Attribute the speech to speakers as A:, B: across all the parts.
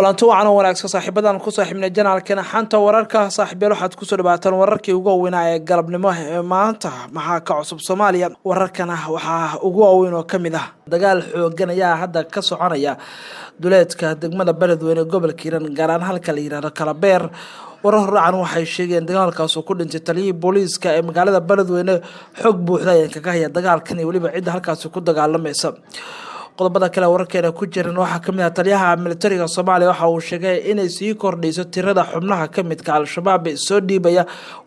A: kulanti wacan wanaagsan saaxiibadan ku saaxiibnay janaalkana xanta wararka saaxiibayaal waxaad ku soo dhawaataan wararkii ugu weynaa ee galabnimo ee maanta maxaa ka cusub Soomaaliya wararkana waxaa ugu weyn oo kamid ah dagaal xoogan ayaa hadda ka soconaya duleedka degmada Beledweyne gobolka Hiiraan gaar ahaan halka la yiraahdo Kalabeer warar racan waxay sheegeen dagaalkaas oo ku dhintay taliyay booliiska ee magaalada Beledweyne xog buuxda ay kaga haya dagaalkan iyo waliba cid halkaas ku dagaalamaysa qodobada kale wararkeena ku jiran waxaa kamid ah taliyaha militariga Soomaaliya waxa uu sheegay inay sii kordhayso tirada xubnaha kamidka al-shabaab ee soo dhiibaya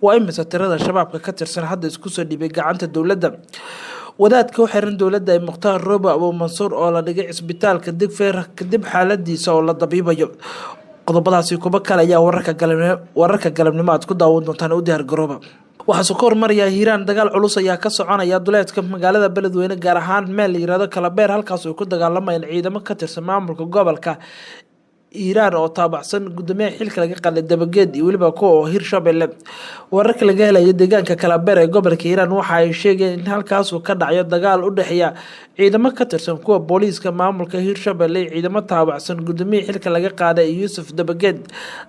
A: waa imisa tirada shabaabka ka tirsan hadda isku soo dhiibay gacanta dawladda wadaadka u xiran dawladda ee Muqtaar Roobo Abu Mansuur oo la dhigay isbitaalka Digfeer kadib xaaladiisa oo la dabiibayo qodobadaasi kuba kale ayaa wararka galabnimo aad ku daawan doontaan u diyaar garooba waxaa soo kormaraya Hiiraan dagaal culus ayaa ka soconaya duleedka magaalada Beledweyne gaar ahaan meel la yiraahdo Kalabeer halkaas oo ku dagaalamayaan ciidamo ka tirsan maamulka gobolka Hiiraan oo taabacsan gudoomiyaha xilka laga qaaday Dabageed iyo waliba kuwa Hirshabelle wararka laga helay deegaanka Kalabeer ee gobolka Hiiraan waxa ay sheegeen in halkaas uu ka dhacayo dagaal u dhaxeeya ciidamo ka tirsan kuwa booliiska maamulka Hirshabelle ciidamo taabacsan gudoomiyaha xilka laga qaaday Yuusuf Dabageed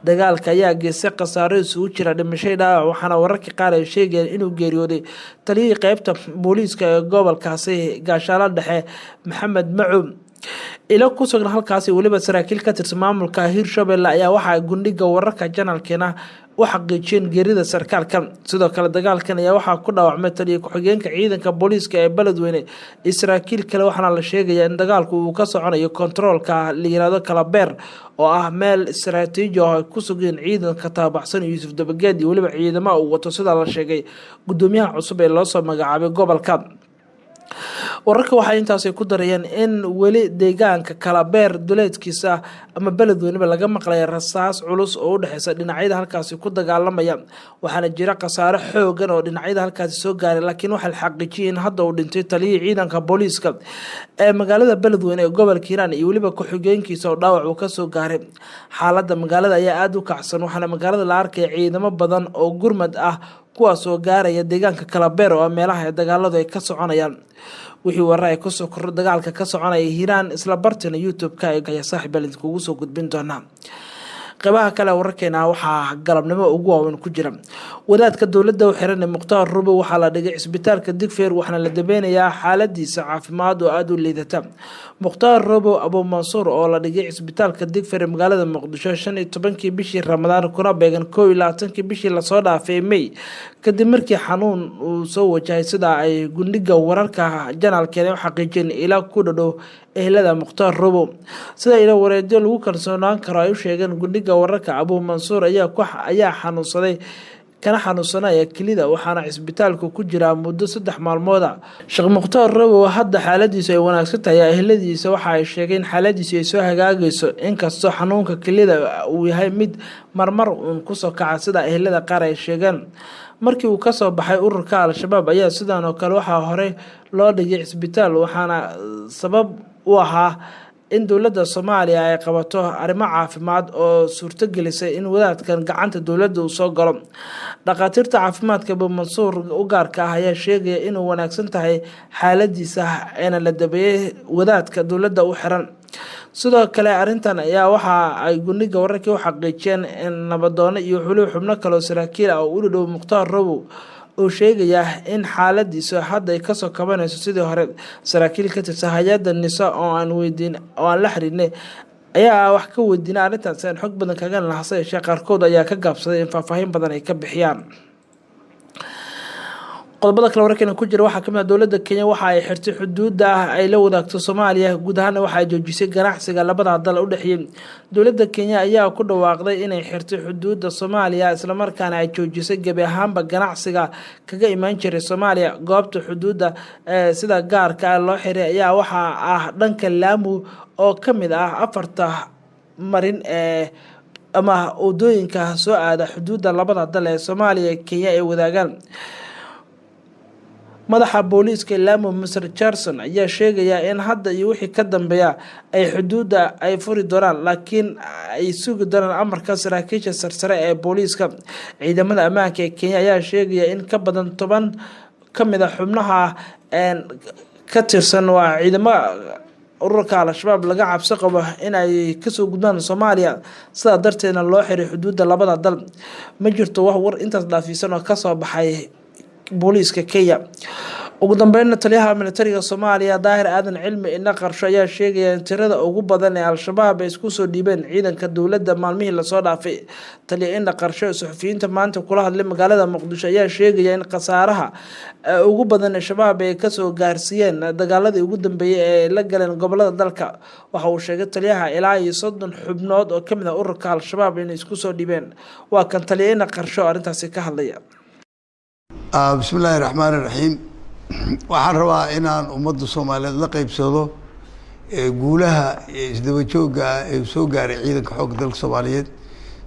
A: dagaalka ayaa geysay khasaaro isugu jira dhimasho dhaawac waxaana wararka qaar ay sheegeen inuu geeriyooday taliyay qaybta booliiska ee gobolkaasi gaashaala dhexe Maxamed Macuum ila ku sugan halkaas waliba saraakiil ka tirsan maamulka Hirshabelle ayaa waxa gundhiga wararka janaalkeena u xaqiijin geerida sarkaalka sidoo kale dagaalkan ayaa waxa ku dhaawacmay taliye ku-xigeenka ciidanka booliiska ee Beledweyne Israa'iil kale waxaana la sheegayaa in dagaalku uu ka soconayo controlka la yiraahdo Kalabeer oo ah meel istiraatiiji ah ku sugan ciidanka taabacsan Yuusuf Dabageed iyo waliba ciidamada uu wato sida la sheegay gudoomiyaha cusub ee loo soo magacaabay gobolka wararka waxay intaas ku darayeen in wali deegaanka Kalabeer duleedkiisa ama Beledweyne laga maqlay rasaas culus oo u dhaxaysa dhinacyada halkaas ku dagaalamaya waxaana jira khasaare xoogan oo dhinacyada halkaas soo gaaray laakiin waxa la xaqiijiyay in hadda uu dhintay taliyay ciidanka booliiska ee magaalada Beledweyne ee gobolka Hiiraan iyo waliba ku-xigeenkiisa oo dhaawac uu ka soo gaaray xaaladda magaalada ayaa aad u kacsan waxaana magaalada la arkay ciidamo badan oo gurmad ah kuwaas oo gaaraya deegaanka Kalabeer oo meelaha ay dagaaladu ay ka soconayaan wixii warar ay ku soo kordhay dagaalka ka soconaya Hiiraan isla bartana YouTube-ka ay saaxiibayaal kugu soo gudbin doonaa qaybaha kale wararkeena waxaa galabnimo ugu weyn ku jira wadaadka dawladda u xiran Muqtaar Roobo waxa la dhigay isbitaalka Digfeer waxaana la dabeenayaa xaaladiisa caafimaad oo aad u liidata Muqtaar Roobo Abu Mansuur oo la dhigay isbitaalka Digfeer magaalada Muqdisho 15kii bishii Ramadaan kuna beegan 22kii bishii la soo dhaafay May kadib markii xanuun uu soo wajahay sida ay gundhiga wararka janaalkeena u xaqiijin ilaa ku dhadhow ehelada Muqtaar Roobo sida ila wareedyo lagu kalsoonaan karo ay u sheegeen gundhiga wararka Abu Mansuur ayaa xanuunsaday kana xanuunsanaya kilida waxaana isbitaalku ku jira muddo 3 maalmood Sheekh Muqtaar Roobo hadda xaaladiisa ay wanaagsan tahay eheladiisa waxa ay sheegeen xaaladiisa ay soo hagaagayso inkastoo xanuunka kilida uu yahay mid marmar ku soo kaca sida ehelada qaar ay sheegeen markii uu ka soo baxay ururka al-shabaab ayaa sidaan oo kale waxa hore loo dhigay isbitaal waxaana sabab u ahaa in dawladda Soomaaliya ay qabato arrimo caafimaad oo suurto gelisay in wadaadkan gacanta dawladda uu soo galo dhaqaatiirta caafimaadka Abu Mansuur u gaarka ah ayaa sheegay inuu wanaagsan tahay xaaladiisa ayna la dabeeyay wadaadka dawladda u xiran sidoo kale arintan ayaa waxa ay gundhiga wararka u xaqiijiyeen in nabadoon iyo xubno kale oo saraakiil ah oo u dhow Muqtaar Roobo oo sheegaya in xaaladiisa hadda ay ka soo kabanayso sidii hore saraakiil ka tirsan hay'adda NISA oo aan la xiriirnay ayaa wax ka weydiinay arintaas in xog badan kaga lahasay qaarkood ayaa ka gaabsaday in faahfaahin badan ay ka bixiyaan qodobada kale wararkeena ku jira waxa kamid ah dawladda Kenya waxa ay xirtay xuduudda ay la wadaagto Soomaaliya guud ahaan waxa ay joojisay ganacsiga labada dal u dhaxeeyay dawladda Kenya ayaa ku dhawaaqday inay xirtay xuduudda Soomaaliya isla markaana ay joojisay gabi ahaanba ganacsiga kaga iman jiray Soomaaliya goobta xuduudda sida gaarka loo xiray ayaa waxa ah dhanka Lamu oo kamid ah afarta marin ama wadooyinka soo aada xuduudda labada dal ee Soomaaliya iyo Kenya ay wadaagaan madaxa booliiska Lamu Mr Charson ayaa sheegaya in hadda iyo wixii ka dambeeya ay xuduudda ay furi doonaan laakiin ay sugi doonaan amarka saraakiisha sarsare ee booliiska ciidamada ammaanka ee Kenya ayaa sheegaya in ka badan 10 kamid ah xubnaha ka tirsan waa ciidamada ururka al-shabaab laga cabsi qabo in ay kasoo gudbaan Soomaaliya sidaa darteedna loo xiray xuduudda labada dal. Ma jirto wax war intaas dhaafisan oo kasoo baxay booliiska Kenya. ugu dambeynna taliyaha militariga Soomaaliya Daahir Aadan Cilmi ina qarsho ayaa sheegaya in tirada ugu badan ee al-shabaab ay isku soo dhiibeen ciidanka dowladda maalmihii la soo dhaafay. Taliya ina qarsho suxufiyiinta maanta kula hadlay magaalada Muqdisho ayaa sheegaya in qasaaraha ugu badan ee shabaab ay ka soo gaarsiiyeen dagaaladii ugu dambeeyay ee la galeen gobolada dalka. Waxa uu sheegay taliyaha ilaa 30 xubnood oo kamid ah ururka al-shabaab inay isku soo dhiibeen. Waa kan taliya ina qarsho arrintaasi ka hadlaya.
B: Bismillahir Rahmanir Rahiim. waxaan rabaa inaan ummadda Soomaaliyeed la qaybsado guulaha isdaba joogga ee soo gaaray ciidanka xoogga dalka Soomaaliyeed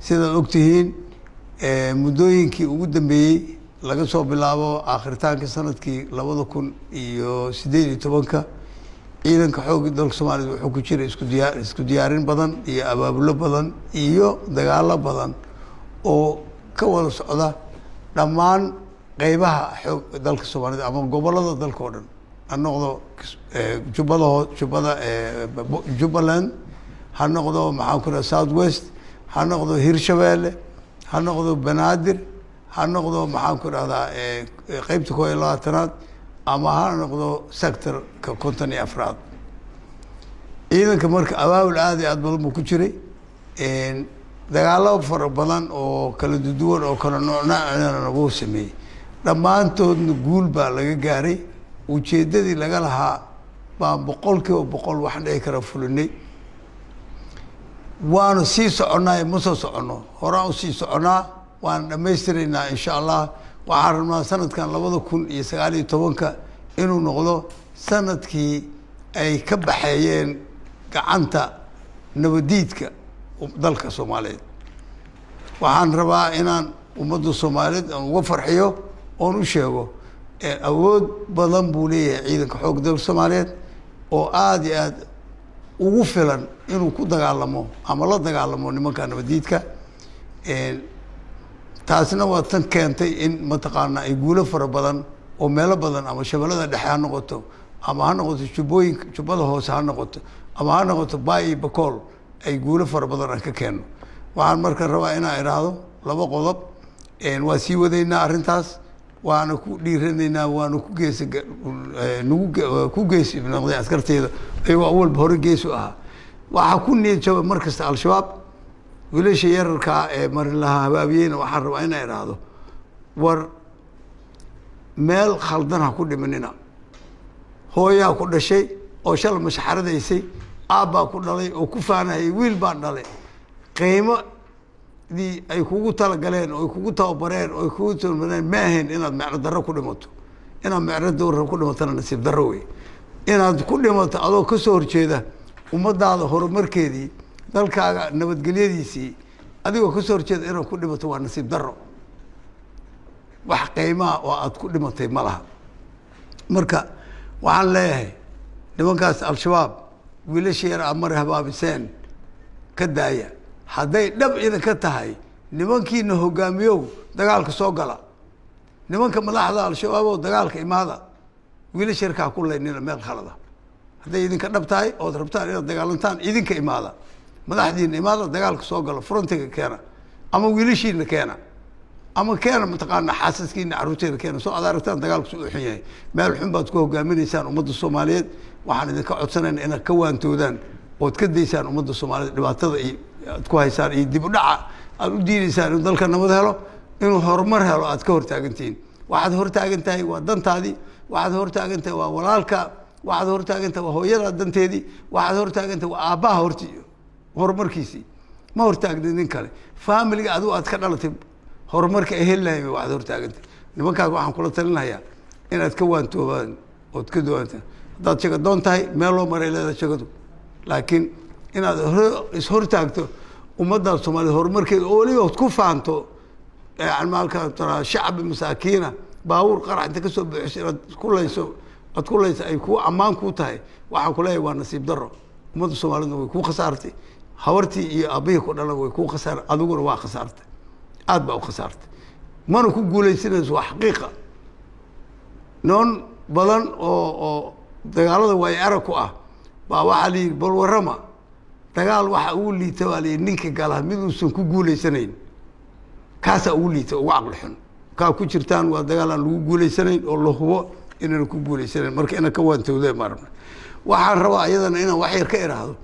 B: sida ogtihiin muddooyinkii ugu dambeeyay laga soo bilaabo aakhirtaanka sanadkii 2018 ciidanka xoogga dalka Soomaaliyeed wuxuu ku jiray isku diyaarin badan iyo abaabulo badan iyo dagaalo badan oo ka wada socda dhammaan qaybaha xoog dalka Soomaaliyeed ama gobolada dalka oo dhan ha noqdo Jubbaland ha noqdo maxaan ku rahaa South West ha noqdo Hirshabeelle ha noqdo Banaadir ha noqdo maxaan ku rahdaa qaybta 22aad ama ha noqdo sector-ka 54aad ciidanka marka abaabul aad iyo aad badan buu ku jiray dagaalo fara badan oo kala duwan oo kala noocna uu sameeyay dhammaantoodna guul baa laga gaaray ujeedadii laga lahaa baan 100% wax dhici kara fulinay waana sii soconaa ma soo socono horaan u sii soconaa waan dhammaystiraynaa insha Allah waxaan rabnaa sanadkan 2019 inuu noqdo sanadkii ay ka baxayeen gacanta nabadiidka dalka Soomaaliyeed waxaan rabaa inaan ummadda Soomaaliyeed uga farxiyo oon u sheego awood badan buu leeyahay ciidanka xoogga dalka Soomaaliyeed oo aad iyo aad ugu filan inuu ku dagaalamo ama la dagaalamo nimanka nabadiidka taasna waa tan keentay in mataqaana ay guulo fara badan oo meelo badan ama shabeellada dhexe ha noqoto ama ha noqoto jubbada hoose ha noqoto ama ha noqoto Baay Bakool ay guulo fara badan ka keeno waxaan marka rabaa inaan iraahdo laba qodob waa sii wadaynaa arrintaas waana ku dhiiranaynaa waana ku geesibnaqday askarteeda ayagoo awalba hore geesu ahaa waxaa ku niyad jaba markasta al-shabaab wiilasha yararka ee marin lahaa habaabiyeyna waxaan rabaa inaan iraahdo war meel khaldan ha ku dhimanina hooyaa ku dhashay oo shalay mashaxaradaysay aabbaa ku dhalay oo ku faanayay wiil baan dhalay qiimo ay kugu talagaleen oo kugu tababareen oo kugu talmareen ma ahayn inaad macno darro ku dhimato inaad macno darro ku dhimatana nasiib darro wey inaad ku dhimato adoo ka soo horjeeda ummadaada horumarkeedii dalkaaga nabadgelyadiisii adigoo ka soo horjeeda inaad ku dhimato waa nasiib darro wax qiimaha oo aad ku dhimatay ma laha marka waxaan leeyahay nimankaas al-shabaab wiilasha yar amar habaabiseen ka daaya hadday dhab idinka tahay nimankiina hogaamiyow dagaalka soo gala nimanka madaxda al-shabaab oo dagaalka imaada wiilasha yarkaa ku leynina meel khalada hadday idinka dhab tahay ood rabtaan inaad dagaalantaan idinka imaada madaxdiina imaada dagaalka soo gala frontiga keena ama wiilashiina keena ama keena mataqaana xaasaskiina carruurteeda keena soo adaragtaan dagaalku soo xun yahay meel xun baad ku hogaaminaysaan ummadda Soomaaliyeed waxaan idinka codsanaynaa inaad ka waantoodaan ood ka daysaan ummadda Soomaaliyeed dhibaatada aad ku haysaan iyo dib u dhaca aad u diidaysaan inuu dalka nabad helo inuu horumar helo aad ka hortaagantihiin waxaad hortaagantahay waa dantaadii waxaad hortaagantahay waa walaalka waxaad hortaagantahay waa hooyada danteedii waxaad hortaagantahay waa aabbaha horumarkiisii ma hortaagnin nin kale faamiliga adigu aad ka dhalatay horumarka ay helahay waxaad hortaagantay nimankaas waxaan kula talinayaa inaad ka waantoobaan ood ka doontaan haddaad shaga doon tahay meel loo maray leedahay shagadu laakiin inaad is-hortaagto ummadda Soomaaliyeed horumarkeeda oo waliba ku faanto maalka shacbi masaakiina baawur qarax inta ka soo buuxisay aad ku leyso ay ku ammaan ku tahay waxaan ku leeyahay waa nasiib darro ummadda Soomaaliyeed way ku khasaartay hawartii iyo aabihii ku dhalan way ku khasaar adiguna waa khasaartay aad baa u khasaartay mana ku guuleysanayso waa xaqiiqa noon badan oo dagaalada way arag ku ah baa waxaa la yidhi bal warrama dagaal waxa ugu liita baa la yidhi ninka gala mid uusan ku guulaysanayn kaasaa ugu liita ugu caqli xun kaa ku jirtaan waa dagaal aan lagu guulaysanayn oo la hubo inaan ku guulaysanayn marka inaan ka waantowday maarna waxaan rabaa iyadana inaan wax yar ka iraahdo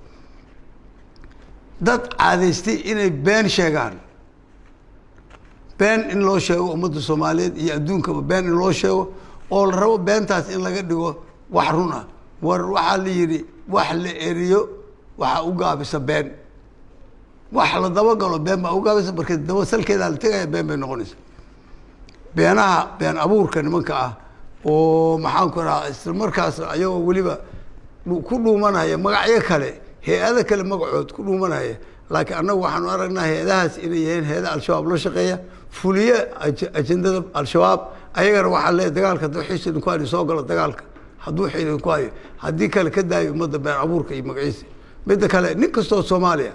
B: dad caadaystay inay been sheegaan been in loo sheego ummadda Soomaaliyeed iyo adduunkaba been in loo sheego oo la rabo beentaas in laga dhigo wax run ah war waxa la yiri wax la eriyo waxa u gaabisa been wax la daba galo been ma u gaabisa marka daba salkeeda la tagay been bay noqonaysaa beenaha been abuurka nimanka ah oo maxaan ku raacay isla markaas ayagoo waliba ku dhuumanaya magacyo kale hay'ado kale magacood ku dhuumanaya laakiin annagu waxaan aragnaa hay'adahaas inay yihiin hay'ada al-shabaab la shaqeeya fuliye ajandada al-shabaab ayagana waxaa leeyahay dagaalka duxiisa ku ay soo galo dagaalka hadduu xilin ku hayo haddii kale ka daayo ummadda been abuurka iyo magaciisa midda kale nin kastoo Soomaaliya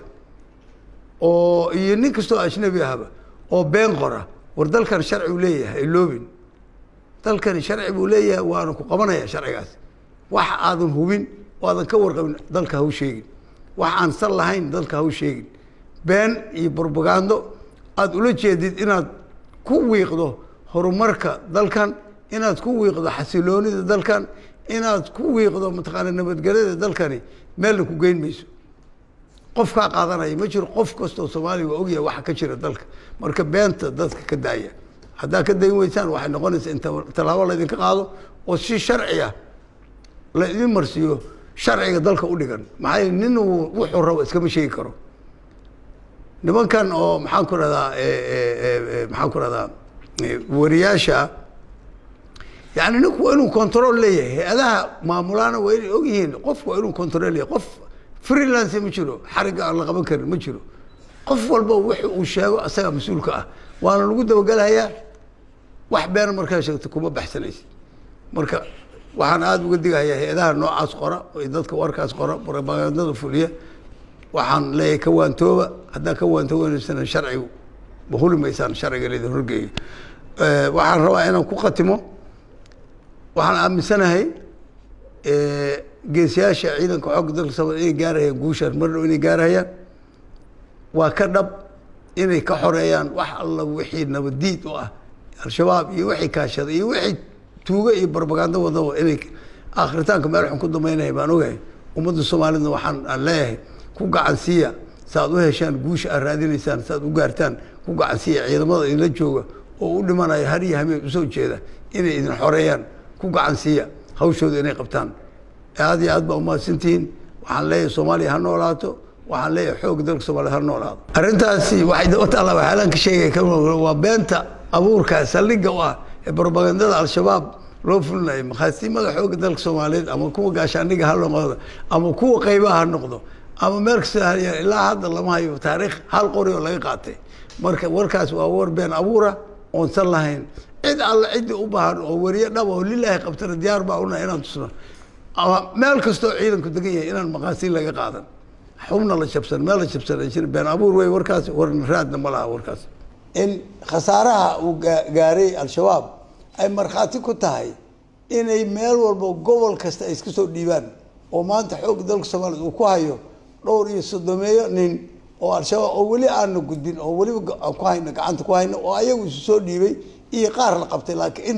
B: oo iyo nin kastoo ajnabi ahba oo been qora war dalkan sharci uu leeyahay loobin dalkan sharci uu leeyahay waana ku qabanaya sharcigaas wax aadan hubin waadan ka warqabin dalka ha u sheegin wax aan sal lahayn dalka ha u sheegin been iyo propaganda aad ula jeedid inaad ku wiiqdo horumarka dalkan inaad ku wiiqdo xasiloonida dalkan inaad ku wiiqdo mataqaana nabadgelyada dalkani meel ku geyn mayso qof ka qaadanaya ma jiro qof kasta oo Soomaali waa ogyahay waxa ka jira dalka marka beenta dadka ka daaya hadaa ka dayn weysaan waxay noqonaysaa inta talaabo la idin ka qaado oo si sharci ah la idin marsiyo sharciga dalka u dhigan maxay nin wuxuu rabo iska ma sheegi karo nimankan oo maxaan ku radaa wariyaasha يعني نكو إنه كنترول ليه هذا معمولانا وين أوجيهن قف وإنه كنترول ليه قف فريلانس مشلو حرق الله قبكر مشلو قف والبو وح وشاو أسا مسؤول كأ وأنا الوجود وقال هيا واحد بين مركز شغلتكم ما بحث ليش مركز وحنا عاد وقد هيا هذا نوع أسقرة وإذا كورك أسقرة بربعنا فولية وحن ليه كوان توبة هذا كوان توبة السنة شرعي بقول ما يسان شرعي اللي ذرقي وحن رواينا كوقتمه waxaan aaminsanahay geesiyaasha ciidanka xoog dalka Soomaaliya inay gaarayaan guushan marna inay gaarayaan waa ka dhab inay ka xoreeyaan wax alla wixii nabadiid u ah al-shabaab iyo wixii kaashada iyo wixii tuuga iyo propaganda wada inay aakhiritaanka meel xun ku dameynay baan ogahay ummadda Soomaaliyeed waxaan leeyahay ku gacan siiya saad u heshaan guusha aad raadinaysaan saad u gaartaan ku gacan siiya ciidamada in la jooga oo u dhimanaya har iyo habeen u soo jeeda inay idin xoreeyaan ku gacan siiya hawshooda inay qabtaan aad iyo aad baa umahadsantihiin waxaan leeyahay Soomaaliya ha noolaato waxaan leeyahay xoog dalka Soomaaliya ha noolaado arrintaasi waxay dawladda Allah waxaan ka sheegay waa beenta abuurka saldhigga u ah ee propagandada al-shabaab loo fulinayo maqaasiimada xoog dalka Soomaaliyeed ama kuwa gaashaaniga ha noqdo ama kuwa qaybaha ha noqdo ama meel kasta ilaa hadda lama hayo taariikh hal qori oo laga qaatay marka warkaas waa war been abuura oo san lahayn cid alla cid u baahan oo wariye dhab oo lilaahi qabtana diyaar baa una inaan tusno ama meel kasto ciidanku degan yahay inaan maqaasiin laga qaadan xubna la jabsan meel la jabsan jir been abuur way warkaas warna raadna ma laha warkaas in khasaaraha uu gaaray al-shabaab ay marxaati ku tahay inay meel walba gobol kasta ay iska soo dhiibaan oo maanta xoog dalka Soomaaliyeed uu ku hayo dhowr iyo 30 nin oo al-shabaab oo wali aan gudbin oo wali ku hayna gacanta ku hayna oo ayagu soo dhiibay iyo qaar la qabtay laakiin inta